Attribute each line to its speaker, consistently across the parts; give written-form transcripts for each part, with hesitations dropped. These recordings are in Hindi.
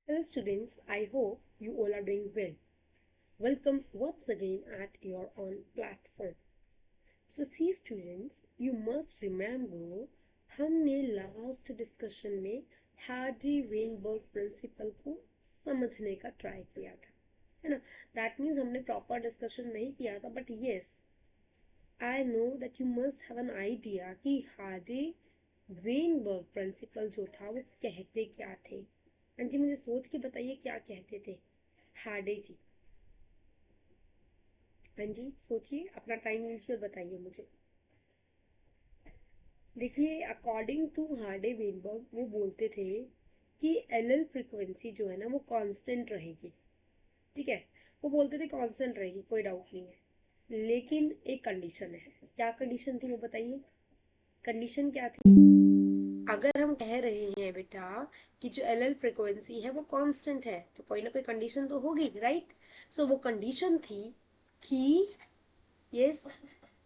Speaker 1: Hello students, I hope you all are doing well. Welcome once again at your own platform. So see students, you must remember हमने लास्ट डिस्कशन में हार्डी वेनबर्ग प्रिंसिपल को समझने का ट्राई किया था, है ना. दैट मीन्स हमने प्रॉपर डिस्कशन नहीं किया था, but yes I know that you must have an idea कि हार्डी वेनबर्ग प्रिंसिपल जो था वो कहते क्या थे. हाँ जी, मुझे सोच के बताइए क्या कहते थे हार्डे जी. हाँ जी, सोचिए, अपना टाइम लीजिए और बताइए मुझे. देखिए, अकॉर्डिंग टू हार्डे वेनबर्ग वो बोलते थे कि एलएल फ्रीक्वेंसी जो है ना वो कांस्टेंट रहेगी. ठीक है, वो बोलते थे कांस्टेंट रहेगी, कोई डाउट नहीं है, लेकिन एक कंडीशन है. क्या कंडीशन थी वो बताइए. कंडीशन क्या थी? अगर हम कह रहे हैं बेटा कि जो एलएल फ्रीक्वेंसी है वो कांस्टेंट है, तो कोई ना कोई कंडीशन तो होगी, राइट. सो वो कंडीशन थी कि यस,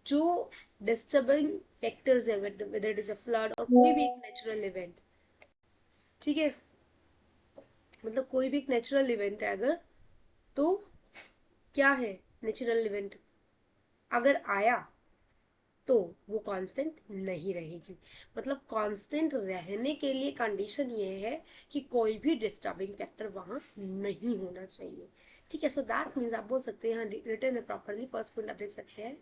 Speaker 1: जो डिस्टर्बिंग फैक्टर्स है, whether it is a flood और कोई भी एक नेचुरल इवेंट, ठीक है, मतलब कोई भी एक नेचुरल इवेंट है अगर, तो क्या है, नेचुरल इवेंट अगर आया तो वो कांस्टेंट नहीं रहेगी. मतलब कांस्टेंट रहने के लिए कंडीशन ये है कि कोई भी डिस्टर्बिंग फैक्टर वहां नहीं होना चाहिए. ठीक है, सो दैट मीन्स आप बोल सकते हैं, यहाँ रिटर्न है प्रॉपरली, फर्स्ट पॉइंट आप देख सकते हैं.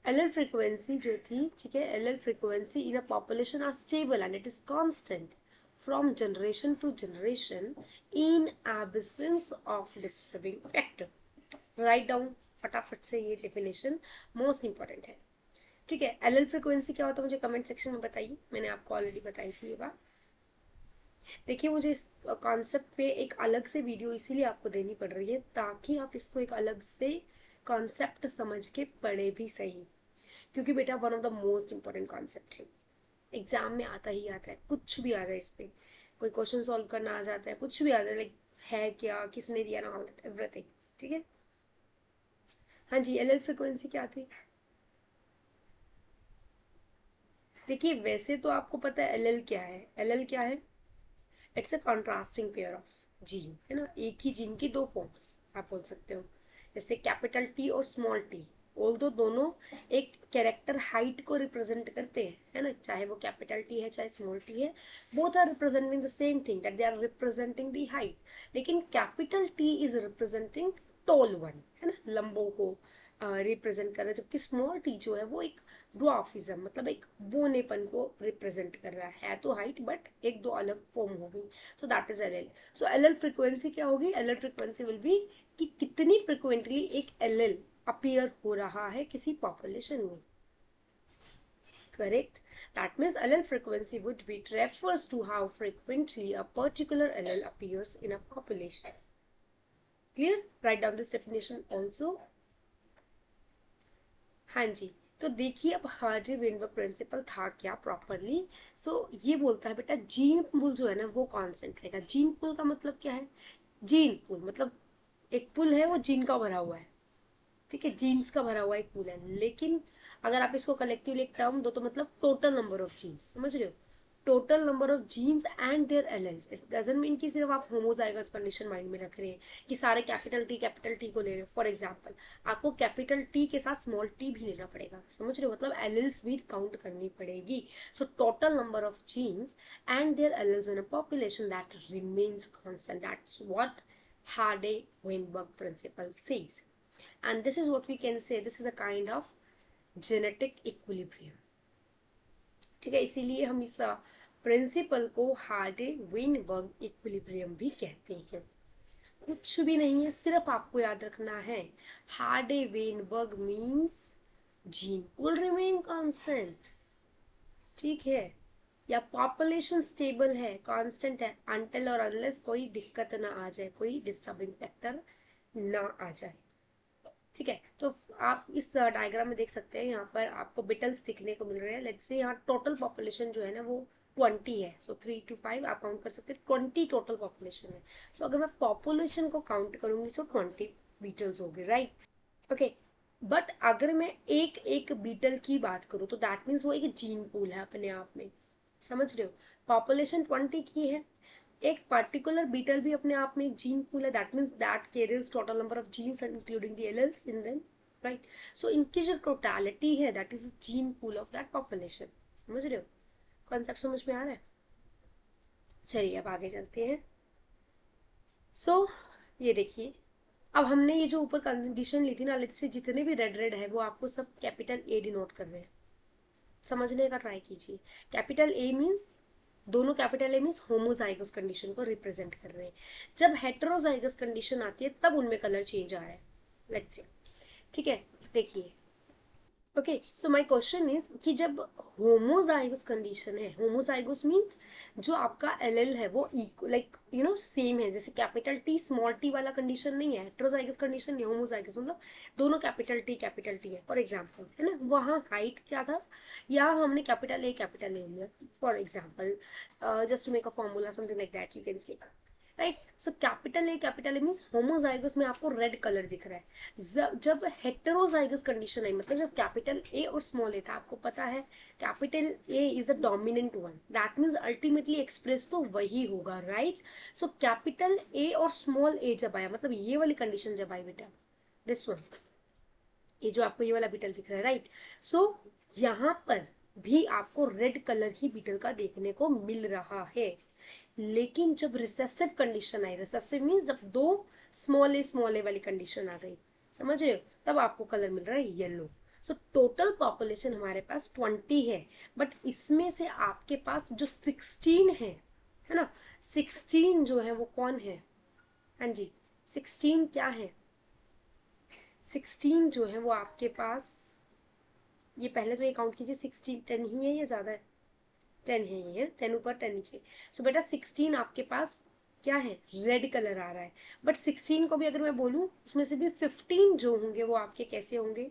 Speaker 1: एलएल फ्रीक्वेंसी जो थी, ठीक है, allele frequency in a population are stable and it is constant from generation to generation in absence of disturbing factor. Write down फटाफट से ये डेफिनेशन, मोस्ट इंपॉर्टेंट है. ठीक है, एलएल फ्रीक्वेंसी क्या होता है मुझे कमेंट सेक्शन में बताइए, मैंने आपको ऑलरेडी बताई थी ये बात. देखिए, मुझे इस कॉन्सेप्ट पे एक अलग से वीडियो इसीलिए आपको देनी पड़ रही है ताकि आप इसको एक अलग से कॉन्सेप्ट समझ के पढ़े भी सही, क्योंकि बेटा one of the most important concept है. एग्जाम में आता ही आता है, कुछ भी आ जाए इस पे, कोई क्वेश्चन सॉल्व करना आ जाता है, कुछ भी आ जाए, लाइक है क्या, किसने दिया ना, ऑल दैट एवरीथिंग. ठीक है. हाँ जी, एलएल फ्रीक्वेंसी क्या थी. देखिए, वैसे तो आपको पता है एलएल क्या है. एलएल क्या है? It's a contrasting pair of gene, है ना. एक ही जीन की दो फॉर्म्स आप बोल सकते हो, जैसे कैपिटल टी और स्मॉल टी. ऑल्दो दोनों एक कैरेक्टर हाइट को रिप्रेजेंट करते हैं, है ना, चाहे वो कैपिटल टी है चाहे स्मॉल टी है, both are representing the same thing, that they are representing the height. लेकिन capital T is representing tall one, है ना, लंबों को रिप्रेजेंट कर रहा है, जबकि स्मॉल टी जो है वो एक ड्वार्फिज्म, मतलब एक बोनेपन को रिप्रेजेंट कर रहा है तो हाइट, बट एक दो अलग फॉर्म हो गई. So that is LL. So LL frequency क्या होगी? एलएल फ्रीक्वेंसी विल बी कि कितनी फ्रिक्वेंटली एक एलएल अपीयर हो रहा है किसी पॉपुलेशन में. Correct. That means allele frequency would be refers to how frequently a particular allele appears in a population. Clear? Write down this definition also. हाँ जी, तो देखिए अब हार्डी वेनबर्ग प्रिंसिपल था क्या प्रॉपरली. सो ये बोलता है बेटा जीन पूल जो है ना वो कांस्टेंट रहेगा. जीन पूल का मतलब क्या है? जीन पूल मतलब एक पुल है, वो जीन का भरा हुआ है. ठीक है, जीन्स का भरा हुआ एक पूल है. लेकिन अगर आप इसको कलेक्टिवली एक टर्म दो तो मतलब टोटल नंबर ऑफ जीन्स, समझ रहे हो, total number of genes and their alleles. It doesn't mean कि सिर्फ आप होमोजाइगस कंडीशन माइंड में रख रहे हैं कि सारे कैपिटल टी को ले रहे हो. फॉर एग्जांपल आपको कैपिटल टी के साथ स्मॉल टी भी लेना पड़ेगा, समझ रहे हो, मतलब एलेल्स भी काउंट करनी पड़ेगी. So total number of genes and their alleles in a population that remains constant. That's what Hardy Weinberg principle says. And this is what we can say, this is a kind of genetic equilibrium. ठीक है, इसीलिए हम इस प्रिंसिपल को हार्डे वेनबर्ग इक्विलिब्रियम भी कहते हैं. कुछ भी नहीं है, सिर्फ आपको याद रखना है Hardy Weinberg means gene pool remain constant. ठीक है, या पॉपुलेशन स्टेबल है, कांस्टेंट है, अनटिल और अनलेस कोई दिक्कत ना आ जाए, कोई डिस्टर्बिंग फैक्टर ना आ जाए. ठीक है, तो आप इस डायग्राम में देख सकते हैं, यहाँ पर आपको बिटल्स दिखने को मिल रहे हैं. लेट्स से यहाँ टोटल पॉपुलेशन जो है ना वो 20 है. सो 3 to 5 आप काउंट कर सकते हैं, 20 टोटल पॉपुलेशन है. सो अगर मैं पॉपुलेशन को काउंट करूंगी तो 20 बीटल्स हो गए, राइट. ओके, बट अगर मैं एक एक बीटल की बात करूँ तो दैट मीन्स वो एक जीन पूल है अपने आप में, समझ रहे हो. पॉपुलेशन 20 की है, एक पर्टिकुलर बीटल भी अपने आप में एक जीन पूल है, that means that carries total number of genes including the alleles in them, right. So इनकी जो टोटलिटी है that is gene pool of that population. समझ रहे हो, कॉन्सेप्ट समझ में आ रहा है? चलिए अब आगे चलते हैं। ये देखिए, अब हमने ये जो ऊपर कंडीशन ली थी ना, लेट्स से जितने भी रेड रेड है वो आपको सब कैपिटल ए डिनोट कर रहे हैं। समझने का ट्राई कीजिए। कैपिटल ए मीन्स, दोनों capital A means homozygous condition को रिप्रेजेंट कर रहे हैं। जब हेटेरोजाइगस कंडीशन आती है तब उनमें कलर चेंज आ रहा है, लेट्स से। ठीक है, देखिए। Okay, so my question is कि जब होमोजाइगस कंडीशन है, होमोजाइगस मींस जो आपका एलएल है वो लाइक सेम है, जैसे कैपिटल टी स्मॉल टी वाला कंडीशन नहीं है, हेटेरोजाइगस कंडीशन नहीं, होमोजाइगस मतलब दोनों कैपिटल टी है। फॉर एग्जांपल है ना, वहाँ हाइट क्या था, यहाँ हमने कैपिटल ए लिया for example, just to make a formula something like that you can say, right. So capital A means homozygous में आपको रेड कलर दिख रहा है। जब हेटेरोजाइगस कंडीशन आई, मतलब जब कैपिटल ए और स्मॉल ए था, आपको पता है capital A is a dominant one, that means ultimately express तो वही होगा, राइट। सो कैपिटल ए और स्मॉल ए जब आया, मतलब ये वाली कंडीशन जब आई बेटा, दिस वन, ये जो आपको ये वाला बीटल दिख रहा है, राइट। सो यहाँ पर भी आपको रेड कलर ही बीटल का देखने को मिल रहा है। लेकिन जब रिसेसिव कंडीशन आई, रिसेसिव मीन जब दो स्मॉल ए वाली कंडीशन आ गई, समझ रहे हो, तब आपको कलर मिल रहा है येलो। सो टोटल पॉपुलेशन हमारे पास 20 है, बट इसमें से आपके पास जो 16 है ना, 16 जो है वो कौन है, हाँ जी 16 क्या है, 16 जो है वो आपके पास, ये पहले तो ये काउंट कीजिए, 16 10 ही है या ज्यादा है, 10 है, ये है 10 ऊपर 10 नीचे। सो बेटा 16 आपके पास क्या है, रेड कलर आ रहा है। बट 16 को भी अगर मैं बोलूं, उसमें से भी 15 जो होंगे वो आपके कैसे होंगे,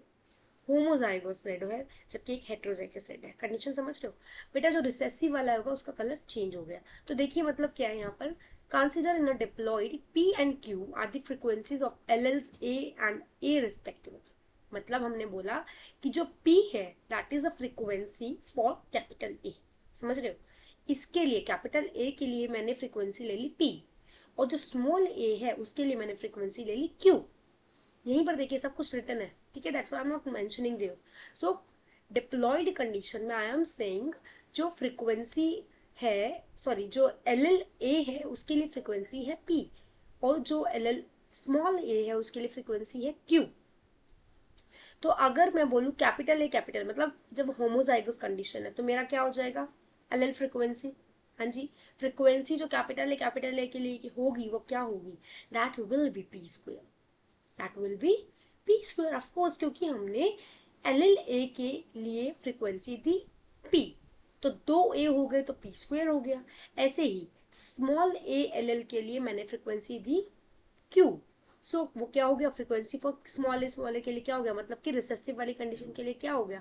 Speaker 1: होमोजाइगोस रेड है, जबकि एक हेटेरोजाइगस रेड है। कंडीशन समझ रहे हो बेटा, जो रिसेसिव वाला होगा उसका कलर चेंज हो गया। तो देखिए मतलब क्या है यहाँ पर, consider in a diploid P and Q are the frequencies of alleles A and A respectively. मतलब हमने बोला कि जो P है that is a frequency for capital A, समझ रहे हो, इसके लिए कैपिटल ए के लिए मैंने फ्रीक्वेंसी ले ली P, और जो स्मॉल ए है उसके लिए मैंने फ्रीक्वेंसी ले ली Q। यहीं पर देखिए सब कुछ रिटर्न है, ठीक है, that's why I am not mentioning there. So diploid condition में आई एम सेइंग जो फ्रीक्वेंसी है, सॉरी जो एल एल ए है उसके लिए फ्रीक्वेंसी है P, और जो एल एल स्मॉल ए है उसके लिए फ्रीक्वेंसी है Q। तो अगर मैं बोलूँ कैपिटल ए कैपिटल, मतलब जब होमोजाइगस कंडीशन है तो मेरा क्या हो जाएगा, एल फ्रीक्वेंसी, हाँ जी, फ्रीक्वेंसी जो कैपिटल ए के लिए होगी वो क्या होगी, that will B P square, that will B P square of course, क्योंकि हमने एल ए के लिए फ्रीक्वेंसी दी पी, तो दो ए हो गए तो पी स्क्वेयर हो गया। ऐसे ही स्मॉल ए एल के लिए मैंने फ्रीक्वेंसी दी क्यू, सो वो क्या हो गया, फ्रीक्वेंसी फॉर स्मॉल ए के लिए क्या हो गया, मतलब कि रिसेसिव वाली कंडीशन के लिए क्या हो गया,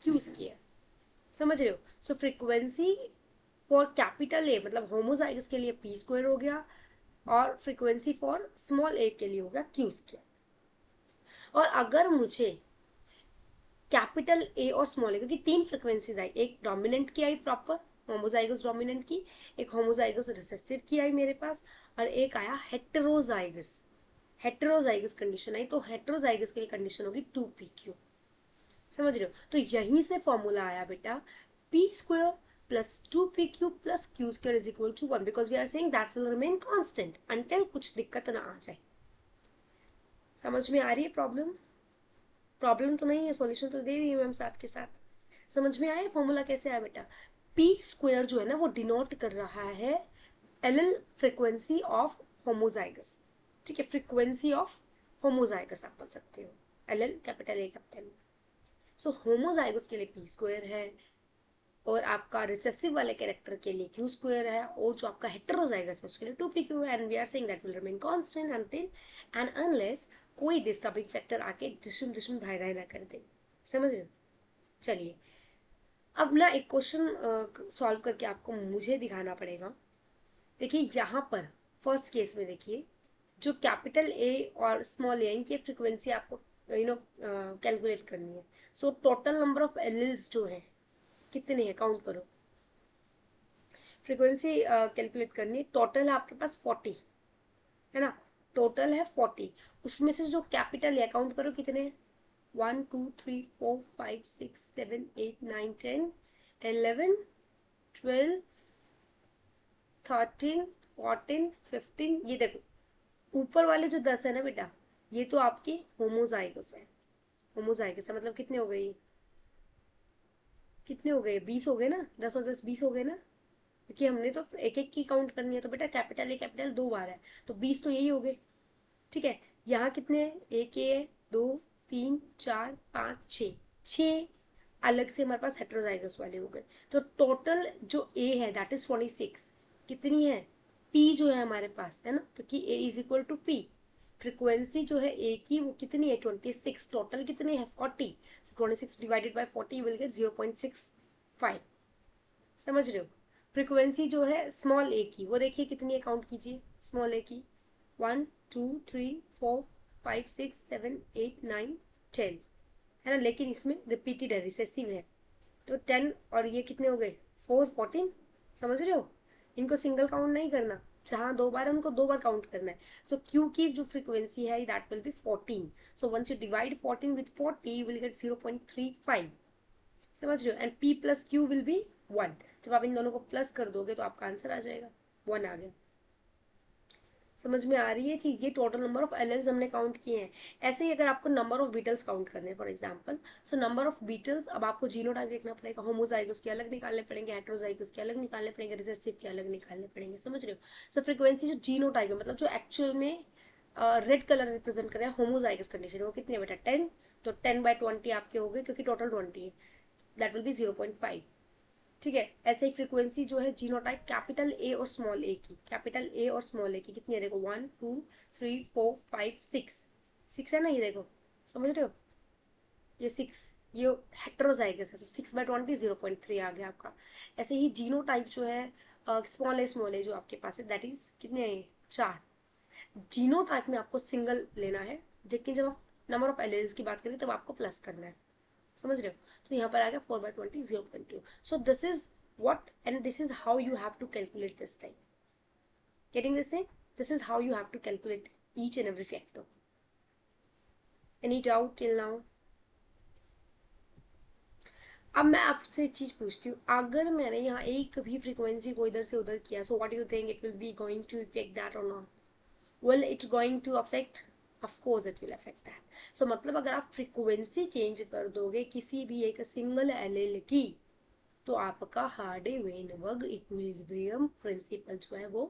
Speaker 1: क्यू स्क्वायर। समझ रहे हो, सो फ्रीक्वेंसी फॉर कैपिटल ए मतलब होमोजाइगस के लिए पी स्क्वायर हो गया, और फ्रीक्वेंसी फॉर स्मॉल ए के लिए हो गया क्यू स्क्वायर। और अगर मुझे कैपिटल ए और स्मॉल ए, क्योंकि तीन फ्रिक्वेंसीज आई, एक डोमिनेंट की आई प्रॉपर होमोजाइगस डोमिनेंट की, एक होमोजाइगस रिसेसिव की आई मेरे पास, और एक आया हेटेरोजाइगस, हेटेरोजाइगस कंडीशन आई, तो हेटेरोजाइगस के लिए कंडीशन होगी 2pq। समझ रहे हो, तो यहीं से फॉर्मूला आया बेटा, p square plus 2pq plus q square is equal to 1, because we are saying that will remain constant until कुछ दिक्कत ना आ जाए। समझ में आ रही है प्रॉब्लम, प्रॉब्लम तो नहीं है, सॉल्यूशन तो दे रही है मैम साथ के साथ। समझ में आया फॉर्मूला कैसे आया बेटा, p स्क्वायर जो है ना वो डिनोट कर रहा है एल फ्रीक्वेंसी ऑफ होमोजाइगस, ठीक है, फ्रीक्वेंसी ऑफ होमोजाइगस आप बोल सकते हो, L capital A capital. So homozygous के लिए पी स्क्वायर है, और आपका रिसेसिव वाले कैरेक्टर के लिए क्यू स्क्वायर है, और जो आपका हेटेरोजाइगस है उसके लिए 2pq है, and we are saying that will remain constant until and unless कोई डिस्टर्बिंग फैक्टर आके दिशुम दिशुम धाय धाय ना कर दे। समझ रहे हो, चलिए अब ना एक क्वेश्चन सॉल्व करके आपको मुझे दिखाना पड़ेगा। देखिए यहाँ पर फर्स्ट केस में देखिए, जो कैपिटल ए और स्मॉल ए इनकी फ्रीक्वेंसी आपको कैलकुलेट करनी है। सो टोटल नंबर ऑफ एलिल्स जो है कितने हैं, काउंट करो, फ्रीक्वेंसी कैलकुलेट करनी है, टोटल है आपके पास 40, है ना, टोटल है 40, उसमें से जो कैपिटल है काउंट करो कितने हैं, 1 2 3 4 5 6 7 8 9 10 11 12 13 14 15, ये देखो ऊपर वाले जो 10 है ना बेटा, ये तो आपके होमोजाइगस है। होमोजाइगस है मतलब कितने हो गए ये, कितने हो गए, 20 हो गए ना, 10 और 10 20 हो गए ना, क्योंकि हमने तो एक एक की काउंट करनी है, तो बेटा कैपिटल ए कैपिटल 2 बार है, तो 20 तो यही हो गए। ठीक है, यहाँ कितने हैं, एक ए है, 2 3 4 5 6, 6 अलग से हमारे पास हेट्रोजाइगस वाले हो गए। तो टोटल जो ए है दैट इज 26, कितनी है, पी जो है हमारे पास, है ना, क्योंकि A is equal to P, frequency जो है ए की वो कितनी है 26, टोटल कितने हैं 40, सो 26 divided by 40 you will gate 0.65, समझ रहे हो। फ्रिक्वेंसी जो है स्मॉल ए की वो देखिए कितनी है, काउंट कीजिए स्मॉल ए की, 1 2 3 4 5 6 7 8 9 10, है ना, लेकिन इसमें रिपीटेड है, रिसेसिव है, तो 10 और ये कितने हो गए 4 14, समझ रहे हो, इनको सिंगल काउंट नहीं करना, जहाँ 2 बार है उनको 2 बार काउंट करना है। सो क्यू की जो फ्रीक्वेंसी है that will be 14, so once you divide 14 with 40 you will get 0.35, समझ रहे हो, and p plus q will be 1, जब आप इन दोनों को प्लस कर दोगे तो आपका आंसर आ जाएगा, 1 आ गया। समझ में आ रही है चीज, ये टोटल नंबर ऑफ एलेल्स हमने काउंट किए हैं। ऐसे ही अगर आपको नंबर ऑफ बीटल्स काउंट करने हैं for example, so number of beetles, अब आपको जीनोटाइप देखना पड़ेगा, होमोजाइगस के अलग निकालने पड़ेंगे, हेट्रोजाइगस के अलग निकालने पड़ेंगे, रिसेसिव के अलग निकालने पड़ेंगे, समझ रहे हो। सो फ्रीक्वेंसी जो जीनोटाइप है मतलब जो एक्चुअल में रेड कलर रिप्रेजेंट कर रहा है होमोजाइगस कंडीशन, वो कितने बेटा 10, तो 10/20 आपके हो गए क्योंकि टोटल 20 है, दैट विल बी 0.5। ठीक है, ऐसे ही फ्रीक्वेंसी जो है जीनोटाइप कैपिटल ए और स्मॉल ए की, कैपिटल ए और स्मॉल ए की कितनी है देखो, 1 2 3 4 5 6, 6 है ना, ये देखो समझ रहे हो, ये 6, ये हेट्रोजाइगस है, तो 6/20 0.3 आ गया आपका। ऐसे ही जीनोटाइप जो है स्मॉल ए जो आपके पास है दैट इज कितने हैं, 4। जीनोटाइप में आपको सिंगल लेना है, लेकिन जब आप नंबर ऑफ एलिल्स की बात करें तब आपको प्लस करना है, समझ रहे हो। तो यहाँ पर आ गया 4/20 0.2, सो this is what and this is how you have to calculate this thing, getting this thing, this is how you have to calculate each and every factor. Any doubt till now? अब मैं आपसे एक चीज पूछती हूँ, अगर मैंने यहाँ एक भी फ्रीक्वेंसी को इधर से उधर किया, so what you think it will be going to effect that और not, will it going to affect, of course it will affect that. So मतलब अगर आप फ्रीक्वेंसी चेंज कर दोगे किसी भी एक सिंगल एलिल की, तो आपका हार्डे वेनबर्ग इक्विलिब्रियम प्रिंसिपल जो है वो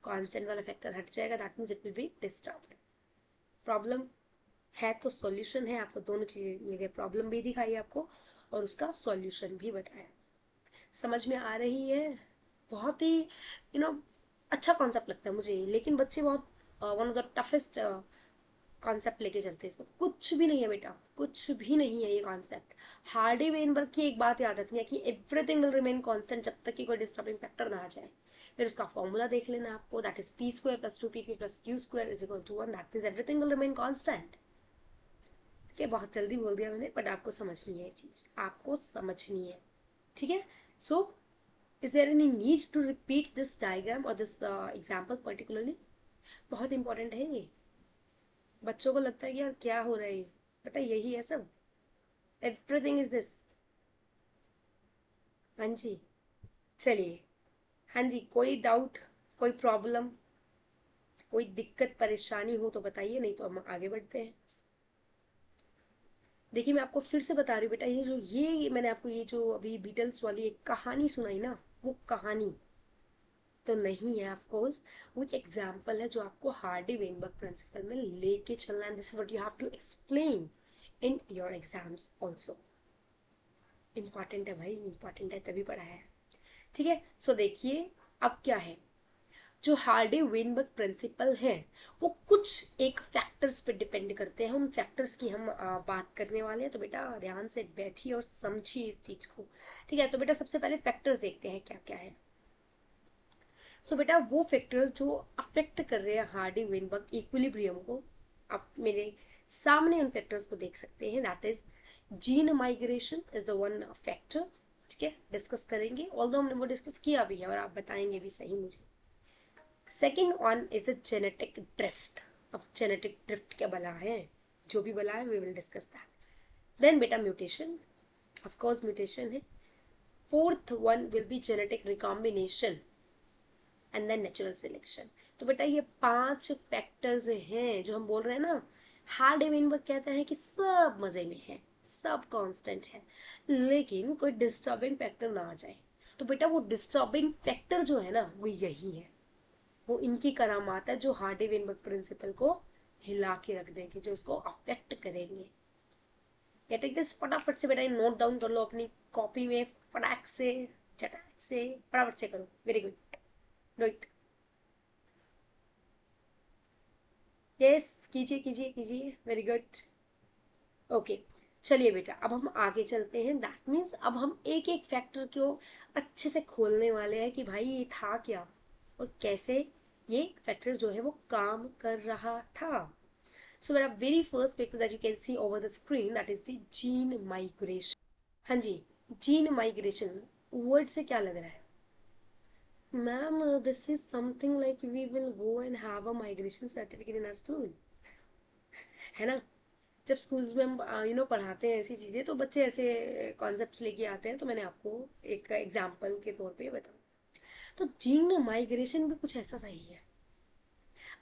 Speaker 1: कांस्टेंट वाला फैक्टर हट जाएगा, that means it will B disturbed. Problem है तो सॉल्यूशन है, आपको दोनों चीजें मिल गई, प्रॉब्लम भी दिखाई आपको और उसका सॉल्यूशन भी बताया, समझ में आ रही है। बहुत ही अच्छा कॉन्सेप्ट लगता है मुझे, लेकिन बच्चे बहुत one of the toughest concept लेके चलते हैं, इसमें कुछ भी नहीं है बेटा, कुछ भी नहीं है ये कॉन्सेप्ट। हार्डी वेनबर्ग की एक बात याद रखनी है कि एवरीथिंग विल रिमेन कांस्टेंट जब तक कि कोई डिस्टर्बिंग फैक्टर ना आ जाए। फिर उसका फॉर्मूला देख लेना आपको, that is p square plus 2pq plus q square is equal to 1, that means everything will remain constant. ठीक है, बहुत जल्दी बोल दिया मैंने, बट आपको समझनी है ये चीज, आपको समझनी है, ठीक है। So is there any need to repeat this diagram और दिस एग्जाम्पल पर्टिकुलरली, बहुत इंपॉर्टेंट है ये। बच्चों को लगता है कि यार क्या हो रहा है, बेटा यही है सब, एवरीथिंग इज दिस। हाँ जी, चलिए, हाँ जी, कोई डाउट, कोई प्रॉब्लम, कोई दिक्कत परेशानी हो तो बताइए, नहीं तो हम आगे बढ़ते हैं। देखिए मैं आपको फिर से बता रही हूँ बेटा, ये मैंने आपको ये जो अभी बीटल्स वाली एक कहानी सुनाई ना, वो कहानी तो नहीं है ऑफ कोर्स, वो एक एग्जाम्पल है जो आपको हार्डी वेनबर्ग प्रिंसिपल में लेके चलना है, this is what you have to explain in your exams also. Important है भाई, इम्पॉर्टेंट है तभी पढ़ा है, ठीक है। सो देखिए अब क्या है, जो हार्डी वेनबर्ग प्रिंसिपल है वो कुछ एक फैक्टर्स पे डिपेंड करते हैं, उन फैक्टर्स की हम बात करने वाले हैं, तो बेटा ध्यान से बैठिए और समझिए इस चीज को, ठीक है। तो बेटा सबसे पहले फैक्टर्स देखते हैं क्या क्या है। सो बेटा वो फैक्टर्स जो अफेक्ट कर रहे हैं हार्डी वेनबर्ग इक्विलिब्रियम को, आप मेरे सामने उन फैक्टर्स को देख सकते हैं, that is gene migration is the one factor, ठीक है, डिस्कस करेंगे, ऑल्दो हमने वो डिस्कस किया भी है और आप बताएंगे भी सही मुझे। Second one is a genetic drift. अब जेनेटिक ड्रिफ्ट क्या बला है, जो भी बला है we will discuss that. Then बेटा म्यूटेशन, ऑफ कोर्स म्यूटेशन है। Fourth one will be genetic recombination and then natural selection. तो बेटा ये 5 फैक्टर्स हैं जो हम बोल रहे हैं ना, हार्डी वेनबर्ग कहते हैं कि सब मजे में है, सब कांस्टेंट है, लेकिन कोई डिस्टर्बिंग फैक्टर ना आ जाए। तो बेटा वो डिस्टर्बिंग फैक्टर जो है ना वो यही है, वो इनकी करामात है जो हार्डी वेनबर्ग प्रिंसिपल को हिला के रख देंगे, जो उसको अफेक्ट करेंगे। Getting this? फटाफट से बेटा नोट डाउन कर लो अपनी कॉपी में, फटाक से, चटाक से, फटाफट से करो। Very good, do it. Yes, कीजिए कीजिए कीजिए, वेरी गुड। ओके, चलिए बेटा अब हम आगे चलते हैं। दैट मीन्स अब हम एक एक फैक्टर को अच्छे से खोलने वाले हैं कि भाई ये था क्या और कैसे ये फैक्टर जो है वो काम कर रहा था। सो बेटा very first factor that you can see over the screen, that is the gene migration. हाँ जी, जीन माइग्रेशन वर्ड से क्या लग रहा है ma'am? This is something like we will go and have a migration certificate in our school, है ना? जब स्कूल्स में हम पढ़ाते हैं ऐसी चीज़ें, तो बच्चे ऐसे कॉन्सेप्ट्स लेके आते हैं, तो मैंने आपको एक एग्जाम्पल के तौर पे बताऊँ। तो जीन माइग्रेशन भी कुछ ऐसा सही है।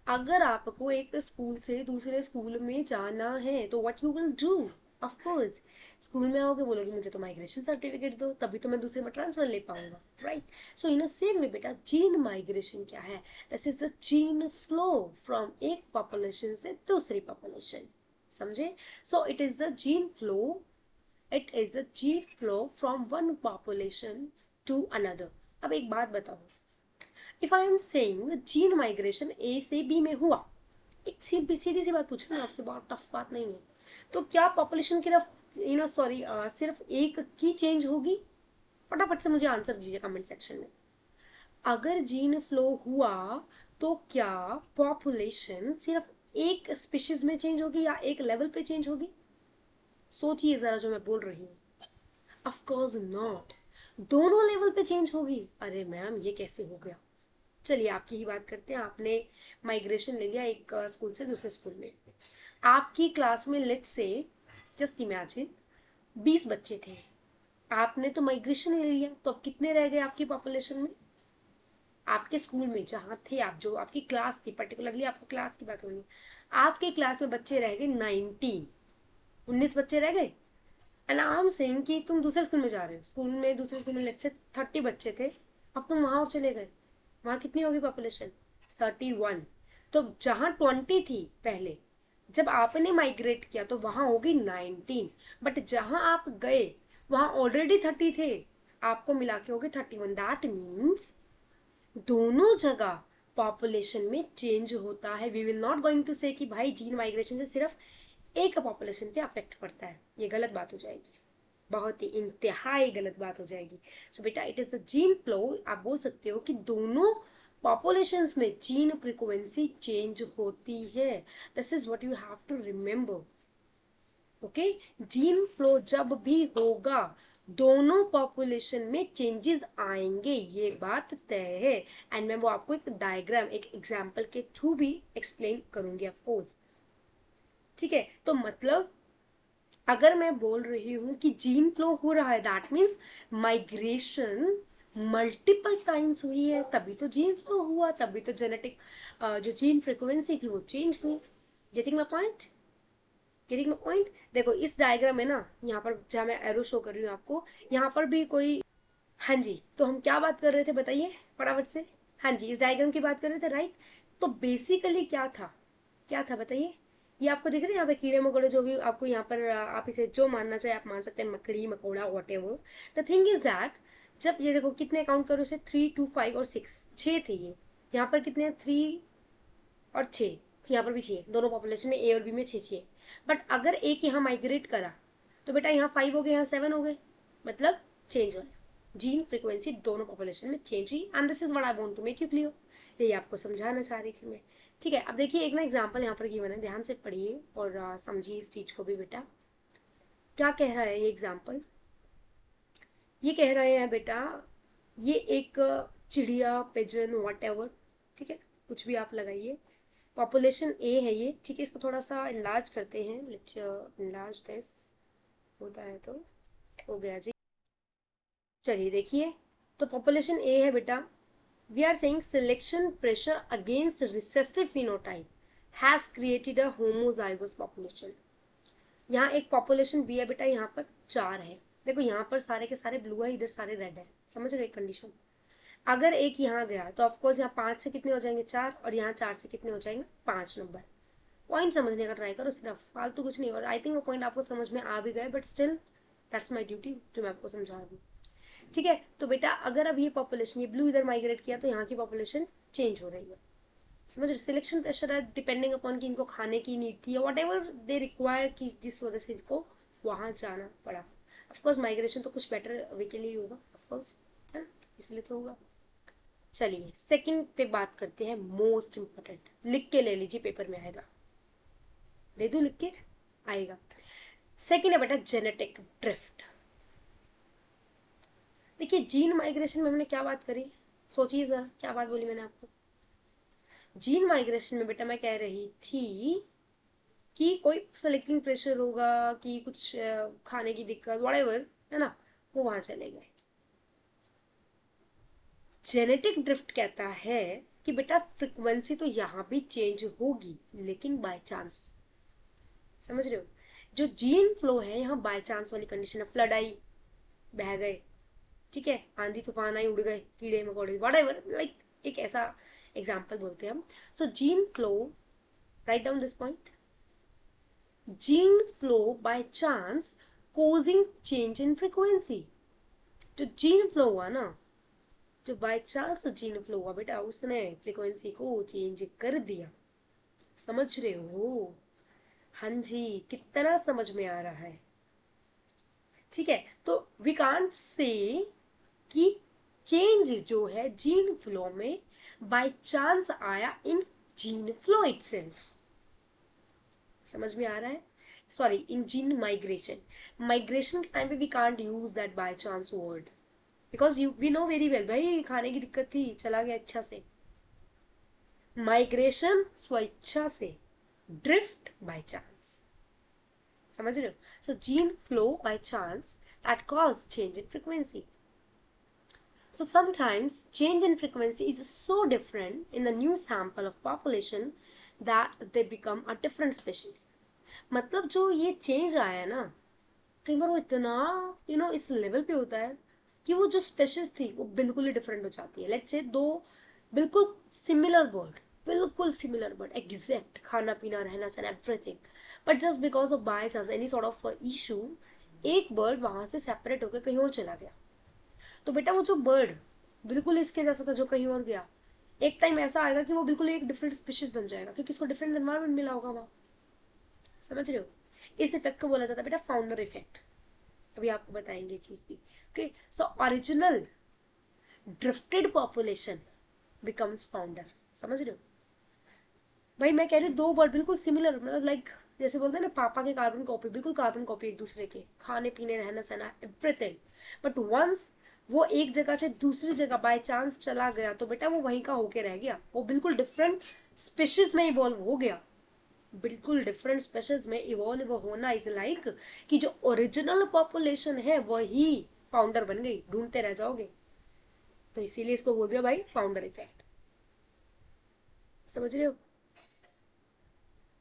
Speaker 1: अगर आपको एक स्कूल से दूसरे स्कूल में जाना है तो what you will do? Of course school में आओगे, बोलोगे मुझे तो माइग्रेशन सर्टिफिकेट दो, तभी तो मैं दूसरे में ट्रांसफर ले पाऊंगा, राइट? सो इन अ सेम वे बेटा जीन माइग्रेशन क्या है? This is the gene flow from एक पॉपुलेशन से दूसरी पॉपुलेशन, समझे? So it is the gene flow, it is the gene flow from one population to another. अब एक बात बताओ, if I am saying gene migration A से बी में हुआ, एक सीधी सी बात पूछ रही हूँ आपसे, बहुत टफ बात नहीं है, तो क्या पॉपुलेशन की सिर्फ एक की चेंज होगी? फटाफट से मुझे आंसर दीजिए कमेंट सेक्शन में। अगर जीन फ्लो हुआ तो क्या पॉपुलेशन सिर्फ एक स्पीशीज में चेंज होगी या एक लेवल पे चेंज होगी? सोचिए जरा जो मैं बोल रही हूँ। ऑफ कोर्स नॉट, दोनों लेवल पे चेंज होगी। अरे मैम ये कैसे हो गया? चलिए आपकी ही बात करते हैं। आपने माइग्रेशन ले लिया एक स्कूल से दूसरे स्कूल में, आपकी क्लास में लेट्स से, जस्ट इमेजिन 20 बच्चे थे, आपने तो माइग्रेशन ले लिया, तो अब कितने रह गए आपकी पॉपुलेशन में? आपके स्कूल में जहाँ थे आप, जो आपकी क्लास थी, पर्टिकुलरली आपको क्लास की बात हो रही है, आपके क्लास में बच्चे रह गए 19, 19 बच्चे रह गए। एंड आई एम सेइंग कि तुम दूसरे स्कूल में जा रहे हो, स्कूल में दूसरे स्कूल में लेट्स से 30 बच्चे थे, अब तुम वहां और चले गए, वहां कितनी होगी पॉपुलेशन? 31। तो जहां 20 थी पहले, जब आपने माइग्रेट किया तो वहां होगी 19, बट जहां आप गए वहां ऑलरेडी 30 थे, आपको मिला के होगी 31। दैट मीन्स दोनों जगह पॉपुलेशन में चेंज होता है। We will not going to say कि भाई जीन माइग्रेशन से सिर्फ एक पॉपुलेशन पे अफेक्ट पड़ता है, ये गलत बात हो जाएगी, बहुत ही इंतहाई गलत बात हो जाएगी। सो बेटा it is a gene flow, आप बोल सकते हो कि दोनों पॉपुलेशंस में जीन फ्रीक्वेंसी चेंज होती है। This is what you have to remember, okay? Gene flow जब भी होगा दोनों पॉपुलेशन में चेंजेस आएंगे, ये बात तय है। एंड मैं वो आपको एक डायग्राम, एक एग्जांपल के थ्रू भी एक्सप्लेन करूंगी ऑफ कोर्स, ठीक है? तो मतलब अगर मैं बोल रही हूँ कि जीन फ्लो हो रहा है, that means migration multiple times हुई है, तभी तो जीन फ्लो हुआ, तभी तो जेनेटिक जो जीन फ्रीक्वेंसी थी वो चेंज हुई। Getting my point? Getting my point? देखो इस डायग्राम में ना, यहाँ पर जहाँ मैं एरो शो कर रही हूँ आपको, यहाँ पर भी कोई, हाँ जी, तो हम क्या बात कर रहे थे बताइए फटाफट से? हाँ जी, इस डायग्राम की बात कर रहे थे, राइट? तो बेसिकली क्या था, क्या था बताइए? ये आपको दिख रहे हैं यहाँ पे कीड़े मकोड़े, जो भी आपको यहाँ पर आप इसे जो मानना चाहे आप मान सकते हैं, मकड़ी मकोड़ा what ever. The thing is that जब ये देखो कितने काउंट करो इसे, 3 2 5 और 6, 6 थे ये। यहाँ पर कितने? 3 और 6, यहाँ पर भी 6, दोनों पॉपुलेशन में ए और बी में 6 6। बट अगर एक यहाँ माइग्रेट करा तो बेटा यहाँ 5 हो गए, यहाँ 7 हो गए, मतलब चेंज हो गया, जीन फ्रीक्वेंसी दोनों पॉपुलेशन में चेंज हुई। And this is what I want to make you clear, यही आपको समझाना चाह रही थी मैं, ठीक है? अब देखिए एक ना एग्जांपल यहाँ पर गिवन है, ध्यान से पढ़िए और समझिए इस चीज को भी बेटा। क्या कह रहा है ये एग्जांपल? ये कह रहे हैं बेटा, ये एक चिड़िया, पिजन, वॉट, ठीक है, कुछ भी आप लगाइए, पॉपुलेशन ए है ये, ठीक है। इसको थोड़ा सा इनलार्ज करते हैं, लेट्स इनलार्ज दिस, होता है तो हो गया जी। चलिए देखिए, तो पॉपुलेशन ए है बेटा, we are saying selection pressure against recessive phenotype has created a homozygous population. यहाँ एक पॉपुलेशन बी है बेटा, यहाँ पर 4 है, देखो यहाँ पर सारे के सारे ब्लू है, इधर सारे रेड है, समझ रहे हो एक कंडीशन। अगर एक यहाँ गया तो ऑफकोर्स यहाँ 5 से कितने हो जाएंगे 4, और यहाँ 4 से कितने हो जाएंगे 5 नंबर। पॉइंट समझने का ट्राई करो सिर्फ, फालतू कुछ नहीं। और आई थिंक वो पॉइंट आपको समझ में आ भी गए, but still that's my duty जो मैं आपको समझा दूँ, ठीक है। तो बेटा अगर अब ये पॉपुलेशन, ये ब्लू इधर माइग्रेट किया तो यहाँ की पॉपुलेशन चेंज हो रही है, समझ रहे। सिलेक्शन प्रेशर है डिपेंडिंग अपॉन कि इनको खाने की नीड थी या वट एवर दे रिक्वायर, की जिस वजह से इनको वहां जाना पड़ा। ऑफकोर्स माइग्रेशन तो कुछ बेटर वे के लिए होगा, ऑफकोर्स, है ना, इसलिए तो होगा। चलिए सेकंड पे बात करते हैं, मोस्ट इंपॉर्टेंट, लिख के ले लीजिए, पेपर में आएगा, दे दू लिख के, आएगा। सेकंड है बेटा जेनेटिक ड्रिफ्ट। देखिए जीन माइग्रेशन में हमने क्या बात करी, सोचिए जरा क्या बात बोली मैंने आपको। जीन माइग्रेशन में बेटा मैं कह रही थी कि कोई सेलेक्टिंग प्रेशर होगा, कि कुछ खाने की दिक्कत, व्हाटएवर, है ना, वो वहां चले गए। जेनेटिक ड्रिफ्ट कहता है कि बेटा फ्रीक्वेंसी तो यहाँ भी चेंज होगी, लेकिन बाय चांस, समझ रहे हो। जो जीन फ्लो है यहाँ बाय चांस वाली कंडीशन है, फ्लड आई, बह गए, ठीक है, आंधी तूफान आई, उड़ गए, कीड़े मकोड़े, व्हाटएवर, लाइक एक ऐसा एग्जाम्पल बोलते हैं हम। So gene flow, right down this point, gene flow by chance causing change in frequency। जो जीन फ्लो हुआ ना, जो बाय चांस जीन फ्लो हुआ बेटा, उसने फ्रीक्वेंसी को चेंज कर दिया, समझ रहे हो। हाँ जी, कितना समझ में आ रहा है, ठीक है। तो वी कांट से कि चेंज जो है जीन फ्लो में बाय चांस आया इन जीन फ्लो इटसेल्फ, समझ में आ रहा है। Sorry, in gene migration, migration के टाइम पे we can't use that by chance word, because you we know very well भाई खाने की दिक्कत थी, चला गया अच्छा से। माइग्रेशन स्वेच्छा से, ड्रिफ्ट बाय चांस, समझ रहे हो। So gene flow by chance that cause change in frequency. So sometimes change in frequency is so different in a new sample of population that they become a different species। मतलब जो ये चेंज आया है ना, कई बार वो इतना इस लेवल पे होता है कि वो जो स्पेशीज थी वो बिल्कुल ही डिफरेंट हो जाती है। लेट्स से दो बिल्कुल सिमिलर बर्ड, बिल्कुल सिमिलर बर्ड, एग्जैक्ट खाना पीना रहना सहना everything, but just because of by chance any sort of issue एक बर्ड वहां से सेपरेट होकर कहीं और चला गया। तो बेटा वो जो बर्ड बिल्कुल इसके जैसा था जो कहीं और गया, एक टाइम ऐसा आएगा कि वो बिल्कुल एक डिफरेंट स्पीशीज बन जाएगा, क्योंकि इसको डिफरेंट एनवायरमेंट मिला होगा वहां, समझ रहे हो। इस इफेक्ट को बोला जाता है बेटा फाउंडर इफेक्ट, अभी आपको बताएंगे चीज भी। Okay, so original drifted population becomes founder, समझ रहे हो। भाई मैं कह रही हूँ दो बर्ड बिल्कुल सिमिलर, मतलब लाइक जैसे बोलते हैं ना पापा के कार्बन कॉपी, बिल्कुल कार्बन कॉपी एक दूसरे के, खाने पीने रहना सहना एवरीथिंग, बट वंस वो एक जगह से दूसरी जगह बाय चांस चला गया तो बेटा वो वहीं का होके रह गया, वो बिल्कुल डिफरेंट स्पीशीज में इवॉल्व हो गया। बिल्कुल डिफरेंट स्पेशीज में इवॉल्व होना इज लाइक कि जो ओरिजिनल पॉपुलेशन है वही फाउंडर बन गई, ढूंढते रह जाओगे। तो इसीलिए इसको बोल दिया भाई फाउंडर इफेक्ट, समझ रहे हो।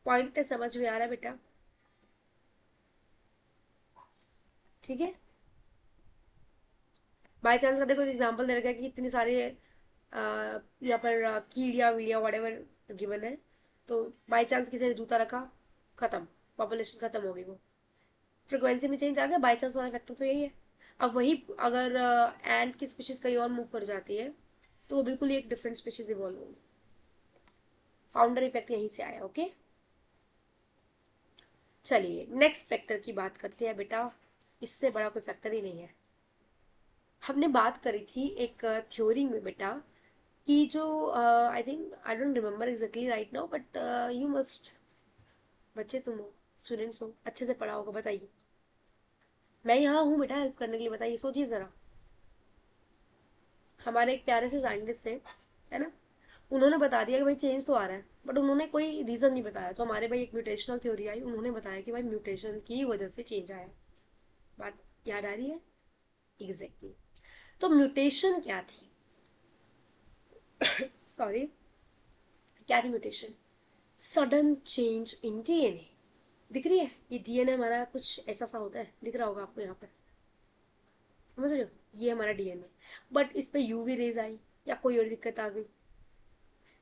Speaker 1: पॉइंट तो समझ में आ रहा है बेटा, ठीक है। बाय चांस का देखो एग्जांपल दे रखा है कि इतनी सारे यहाँ पर कीड़िया वीड़िया वट गिवन है, तो बाय चांस किसी ने जूता रखा, खत्म, पॉपुलेशन खत्म हो गई, वो फ्रिक्वेंसी में चेंज आ गया, बाई चांस वाला फैक्टर तो यही है। अब वही अगर एंड की स्पीशीज कहीं और मूव कर जाती है तो वो बिल्कुल ही एक डिफरेंट स्पीशीज इवॉल्व होगी, फाउंडर इफेक्ट यहीं से आया। ओके, चलिए नेक्स्ट फैक्टर की बात करते हैं बेटा, इससे बड़ा कोई फैक्टर ही नहीं है। हमने बात करी थी एक थ्योरी में बेटा कि जो I think I don't remember exactly right now, but you must, बच्चे तुम हो, स्टूडेंट्स हो, अच्छे से पढ़ा होगा, बताइए। मैं यहाँ हूँ बेटा हेल्प करने के लिए, बताइए, सोचिए जरा। हमारे एक प्यारे से साइंटिस्ट थे, है ना, उन्होंने बता दिया कि भाई चेंज तो आ रहा है, बट उन्होंने कोई रीजन नहीं बताया। तो हमारे भाई एक म्यूटेशनल थ्योरी आई, उन्होंने बताया कि भाई म्यूटेशन की वजह से चेंज आया। बात याद आ रही है? Exactly exactly. तो म्यूटेशन क्या थी? सॉरी, क्या थी mutation? Sudden change in DNA. दिख रही है ये डीएनए हमारा कुछ ऐसा सा होता है, दिख रहा होगा आपको यहाँ पर, समझ रहे हो? ये हमारा डीएनए, बट इस पे यूवी रेज आई या कोई और दिक्कत आ गई,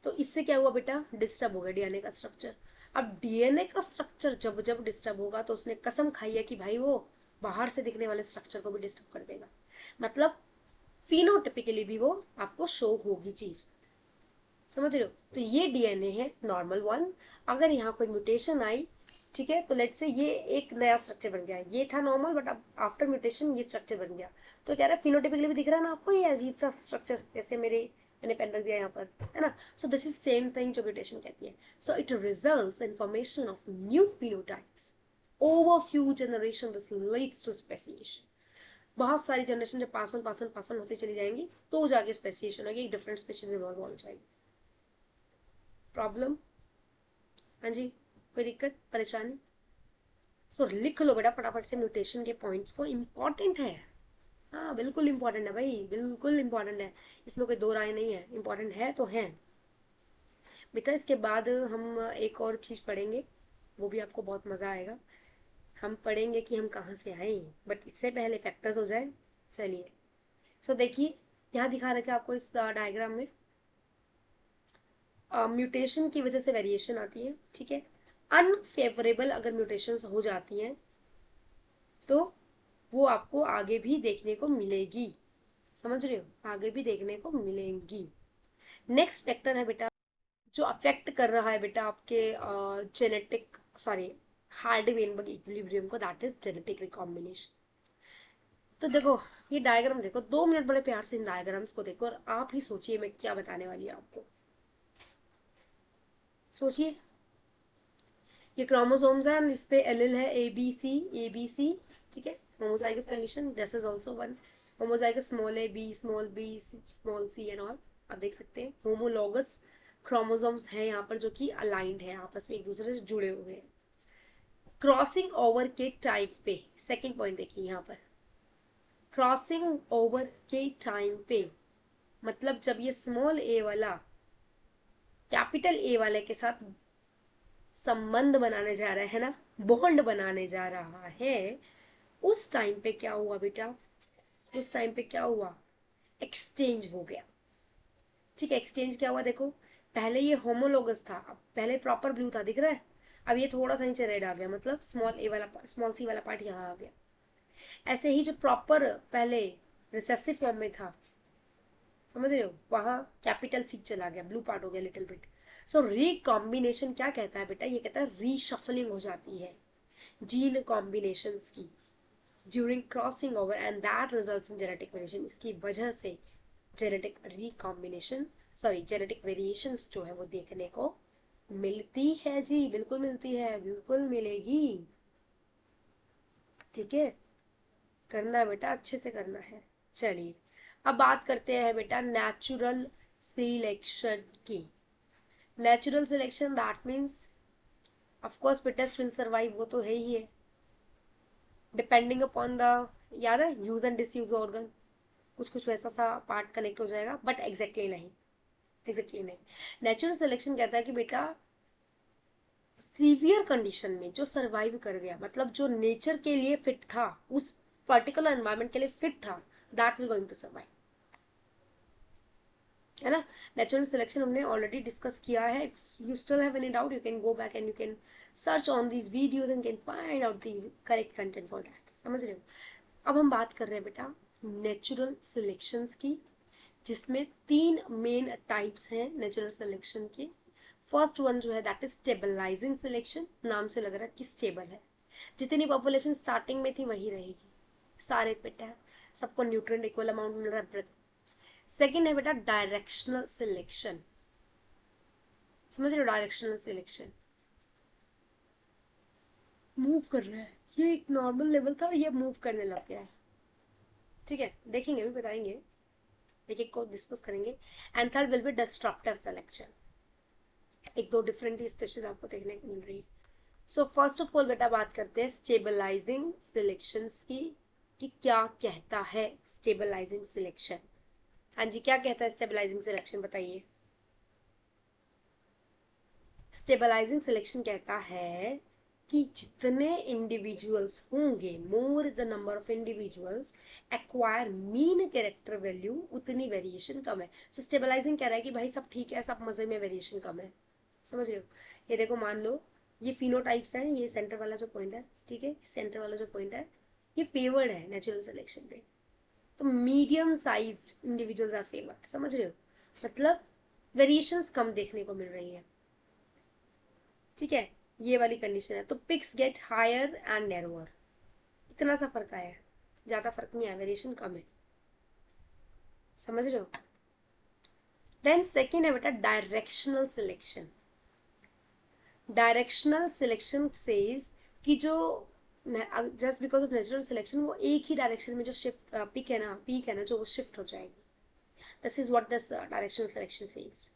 Speaker 1: तो इससे क्या हुआ बेटा? डिस्टर्ब हो गया डीएनए का स्ट्रक्चर। अब डीएनए का स्ट्रक्चर जब जब डिस्टर्ब होगा तो उसने कसम खाई है कि भाई वो बाहर से दिखने वाले स्ट्रक्चर को भी डिस्टर्ब कर देगा, मतलब फिनोटिपिकली भी वो आपको शो होगी चीज। समझ रहे हो? तो ये डीएनए है नॉर्मल वन। अगर यहाँ कोई म्यूटेशन आई, ठीक है, तो लेट्स से ये एक नया स्ट्रक्चर बन गया, ये था नॉर्मल बट अब आफ्टर म्यूटेशन ये स्ट्रक्चर बन गया, तो कह रहा है फिनोटिपिकली भी दिख रहा है ना आपको ये अजीब सा स्ट्रक्चर, जैसे मैंने पेन रख दिया यहाँ पर, है ना? So this is same thing जो म्यूटेशन कहती है। So it results in formation of new phenotypes over few generation, this leads to speciation. बहुत सारी जनरेशन जब पास ऑन होती चली जाएंगी तो जाके स्पेसिएशन होगी, एक डिफरेंट स्पीशीज इवॉल्व हो जाएगी। प्रॉब्लम? हाँ जी, कोई दिक्कत परेशानी? सो लिख लो बेटा फटाफट से म्यूटेशन के पॉइंट्स को, इम्पॉर्टेंट है। हाँ बिल्कुल इम्पॉर्टेंट है भाई, बिल्कुल इम्पॉर्टेंट है, इसमें कोई दो राय नहीं है, इम्पॉर्टेंट है तो है बेटा। इसके बाद हम एक और चीज़ पढ़ेंगे, वो भी आपको बहुत मज़ा आएगा। हम पढ़ेंगे कि हम कहाँ से आए, बट इससे पहले फैक्टर्स हो जाए। चलिए, सो देखिए यहाँ दिखा रखा है आपको इस डायग्राम में, म्यूटेशन की वजह से वेरिएशन आती है, ठीक है। अनफेवरेबल अगर म्यूटेशंस हो जाती हैं तो वो आपको आगे भी देखने को मिलेगी, समझ रहे हो? आगे भी देखने को मिलेंगी। नेक्स्ट फैक्टर है बेटा जो अफेक्ट कर रहा है बेटा आपके genetic, sorry, Hardy Weinberg equilibrium को, दैट इज जेनेटिक रिकॉम्बिनेशन। तो देखो ये डायग्राम देखो, 2 मिनट बड़े प्यार से इन डायग्राम्स को देखो और आप ही सोचिए मैं क्या बताने वाली हूँ आपको। सोचिए, ये क्रोमोसोम्स है, इस पे एलील है ए बी सी, ठीक है। Homozygous condition, this is also one homozygous, small A B small C and all. आप देख सकते हैं होमोलॉगस क्रोमोसोम्स हैं यहाँ पर जो कि अलाइंड है, आपस में एक दूसरे से जुड़े हुए हैं। क्रॉसिंग ओवर के टाइम पे, सेकंड पॉइंट देखिए यहाँ पर, क्रॉसिंग ओवर के टाइम पे मतलब जब ये स्मॉल ए वाला कैपिटल ए वाले के साथ संबंध बनाने जा रहा है ना, बॉन्ड बनाने जा रहा है, उस टाइम पे क्या हुआ बेटा? उस टाइम पे क्या हुआ? एक्सचेंज हो गया, ठीक है। एक्सचेंज क्या हुआ देखो, पहले ये होमोलोगस था, अब पहले प्रॉपर ब्लू था, दिख रहा है, अब ये थोड़ा सा नीचे रेड आ गया, मतलब स्मॉल सी वाला पार्ट यहाँ आ गया। ऐसे ही जो प्रॉपर पहले रिसेसिव फॉर्म में था, समझ रहे हो, वहां कैपिटल सी चला गया, ब्लू पार्ट हो गया लिटिल बिट। सो रिकॉम्बिनेशन क्या कहता है बेटा? ये कहता है रीशफलिंग हो जाती है जीन कॉम्बिनेशंस की during crossing over and that results in genetic variation. इसकी वजह से genetic recombination, sorry genetic variations जो है वो देखने को मिलती है जी, बिल्कुल मिलती है, बिल्कुल मिलेगी, ठीक है। करना है बेटा, अच्छे से करना है। चलिए अब बात करते हैं बेटा नेचुरल सिलेक्शन की। Natural selection that means of course fittest will survive, वो तो है ही है, डिपेंडिंग अपॉन द, याद है, यूज एंड डिसयूज ऑर्गन, कुछ कुछ वैसा सा पार्ट कनेक्ट हो जाएगा, बट एग्जैक्टली नहीं, एग्जैक्टली नहीं। नेचुरल सिलेक्शन कहता है कि बेटा सीवियर कंडीशन में जो सरवाइव कर गया, मतलब जो नेचर के लिए फिट था, उस पर्टिकुलर एनवायरमेंट के लिए फिट था, that will going to survive, है ना। नेचुरल सिलेक्शन हमने ऑलरेडी डिस्कस किया है, if you still have any doubt you can go back and you can search on these videos and can find out the correct content for that, समझ रहे हो? अब हम बात कर रहे हैं बेटा नेचुरल सिलेक्शंस की, जिसमें 3 मेन टाइप्स हैं नेचुरल सिलेक्शन के। फर्स्ट वन जो है दैट इज स्टेबलाइजिंग सिलेक्शन, नाम से लग रहा है कि स्टेबल है, जितनी पॉपुलेशन स्टार्टिंग में थी वही रहेगी, सारे फिट है, सबको न्यूट्रिएंट इक्वल अमाउंट मिल रहा है। सेकेंड है बेटा डायरेक्शनल सिलेक्शन, समझ रहे हो? डायरेक्शनल सिलेक्शन मूव कर रहा है, ये एक नॉर्मल लेवल था और ये मूव करने लग गया है, ठीक है, देखेंगे भी, बताएंगे। एक एक को डिस्कस करेंगे. And third will be disruptive selection. एक दो डिफरेंट ही स्पेशल आपको देखने को मिल रही है. सो फर्स्ट ऑफ ऑल बेटा बात करते हैं स्टेबलाइजिंग सिलेक्शंस की, कि क्या कहता है स्टेबलाइजिंग सिलेक्शन. हाँ जी, क्या कहता है स्टेबलाइजिंग सिलेक्शन, बताइए. स्टेबलाइजिंग सिलेक्शन कहता है कि जितने इंडिविजुअल्स होंगे, more the number of individuals acquire mean character value, उतनी वेरिएशन कम है. सो स्टेबलाइजिंग कह रहा है कि भाई सब ठीक है, सब मजे में, वेरिएशन कम है. समझ रहे हो. ये देखो, मान लो ये फिनोटाइप्स है, ये सेंटर वाला जो पॉइंट है, ठीक है, सेंटर वाला जो पॉइंट है ये फेवर्ड है नेचुरल सिलेक्शन पे. तो medium sized individuals are favoured. समझ रहे हो, मतलब वेरिएशंस कम देखने को मिल रही है. ठीक है, ये वाली कंडीशन है. तो peaks get higher and narrower. इतना सा फर्क आया है, ज्यादा फर्क नहीं आया, वेरिएशन कम है. समझ रहे हो. देन सेकेंड है बेटा directional selection. Directional selection says कि जो just because of natural selection वो एक ही डायरेक्शन में जो शिफ्ट पीक है ना जो वो शिफ्ट हो जाएगी. This is what this directional selection says.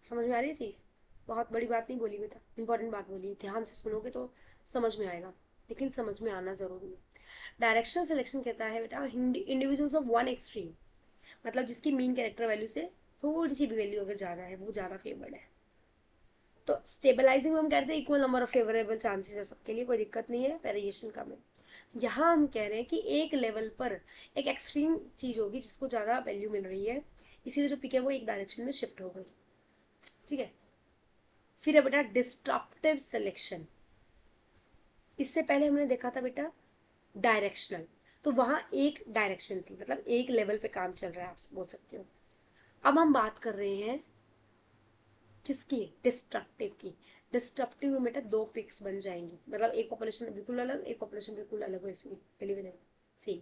Speaker 1: समझ में आ रही है चीज. बहुत बड़ी बात नहीं बोली बेटा, इंपॉर्टेंट बात बोली, ध्यान से सुनोगे तो समझ में आएगा, लेकिन समझ में आना जरूरी है. डायरेक्शनल सिलेक्शन कहता है बेटा इंडिविजुअल्स ऑफ वन एक्सट्रीम, मतलब जिसकी मीन कैरेक्टर वैल्यू से थोड़ी सी भी वैल्यू अगर ज़्यादा है वो ज़्यादा फेवर्ड है. तो स्टेबलाइजिंग में हम कहते हैं equal number of favourable chances है सबके लिए, कोई दिक्कत नहीं है, वेरिएशन कम है. यहाँ हम कह रहे हैं कि एक लेवल पर एक एक्सट्रीम चीज़ होगी जिसको ज़्यादा वैल्यू मिल रही है, इसीलिए जो पिक है वो एक डायरेक्शन में शिफ्ट हो गई. ठीक है. फिर है बेटा डिस्ट्रप्टिव सिलेक्शन. इससे पहले हमने देखा था बेटा डायरेक्शनल, तो वहां एक डायरेक्शन थी, मतलब एक लेवल पे काम चल रहा है, आप बोल सकते हो. अब हम बात कर रहे हैं किसकी, डिस्ट्रप्टिव की. डिस्ट्रप्टिव में बेटा दो पिक्स बन जाएंगी, मतलब एक पॉपुलेशन बिल्कुल अलग, एक पॉपुलेशन बिल्कुल अलग, वैसे पहले सेम.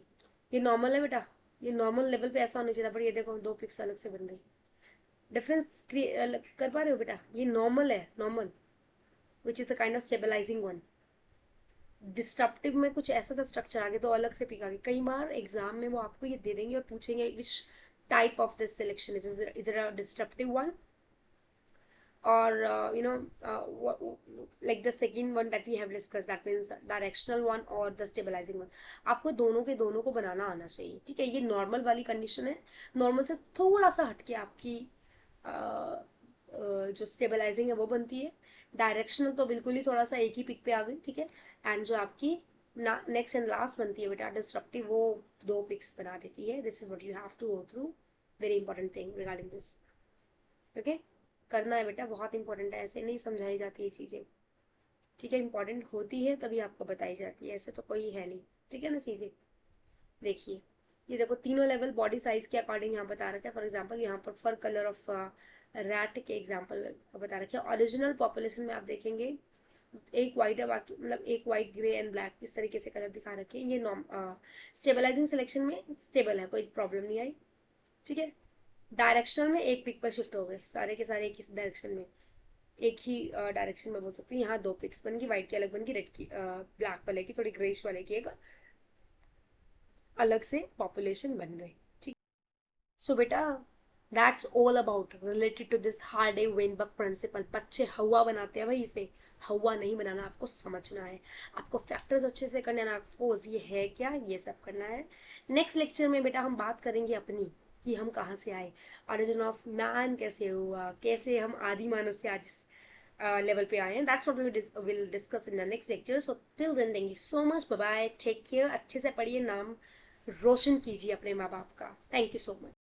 Speaker 1: ये नॉर्मल है बेटा, ये नॉर्मल लेवल पे ऐसा होना चाहिए था, पर ये देखो दो पिक्स अलग से बन गई. डिफरेंस कर पा रहे हो बेटा, ये नॉर्मल है, normal which is a kind of stabilising one. Disruptive में कुछ ऐसा सा स्ट्रक्चर आ गया तो अलग से पिक आ गई. कई बार एग्जाम में वो आपको ये दे देंगे और पूछेंगे which type of this selection is is it a disruptive one or like the second one that we have discussed, that means directional one or the stabilizing one. आपको दोनों के दोनों को बनाना आना चाहिए. ठीक है, ये नॉर्मल वाली कंडीशन है, नॉर्मल से थोड़ा सा हटके आपकी जो स्टेबलाइजिंग है वो बनती है. डायरेक्शनल तो बिल्कुल ही थोड़ा सा एक ही पिक पे आ गई. ठीक है, एंड जो आपकी नेक्स्ट एंड लास्ट बनती है बेटा डिस्ट्रप्टिव, वो दो पिक्स बना देती है. This is what you have to go through, very important thing regarding this. Okay, करना है बेटा, बहुत इंपॉर्टेंट है, ऐसे नहीं समझाई जाती ये चीज़ें. ठीक है, इंपॉर्टेंट होती है तभी आपको बताई जाती है, ऐसे तो कोई है नहीं. ठीक है ना चीज़ें. देखिए, ये देखो तीनों लेवल बॉडी साइज के अकॉर्डिंग यहाँ बता रखा है. फॉर एग्जाम्पल यहाँ पर फर कलर ऑफ रैट के एग्जाम्पल बता रखे हैं. ओरिजिनल पॉपुलेशन में आप देखेंगे एक वाइट है, बाकी मतलब एक वाइट ग्रे एंड ब्लैक इस तरीके से कलर दिखा रखे हैं. ये स्टेबलाइजिंग सिलेक्शन में स्टेबल है, कोई प्रॉब्लम नहीं आई. ठीक है. डायरेक्शनल में एक पिक पर शिफ्ट हो गए सारे के सारे, एक ही डायरेक्शन में, एक ही डायरेक्शन में बोल सकती हूँ. यहाँ दो पिक्स बन गई, व्हाइट की अलग बन गई, रेड की ब्लैक वाले की थोड़ी ग्रेश वाले की एक अलग से पॉपुलेशन बन गई. ठीक. सो बेटा that's all about related to this Hardy Weinberg principle. बच्चे हवा बनाते हैं भाई, इसे हवा नहीं बनाना, आपको समझना है, आपको फैक्टर्स अच्छे से करना है, आपको ये है क्या ये सब करना है. नेक्स्ट लेक्चर में बेटा हम बात करेंगे अपनी कि हम कहाँ से आए, ओरिजिन ऑफ मैन कैसे हुआ, कैसे हम आदि मानव से आज लेवल पे आए हैं. That's what we will discuss in the next lecture. So till then thank you so much, bye bye, take care, अच्छे से पढ़िए, नाम रोशन कीजिए अपने माँ बाप का. Thank you so much.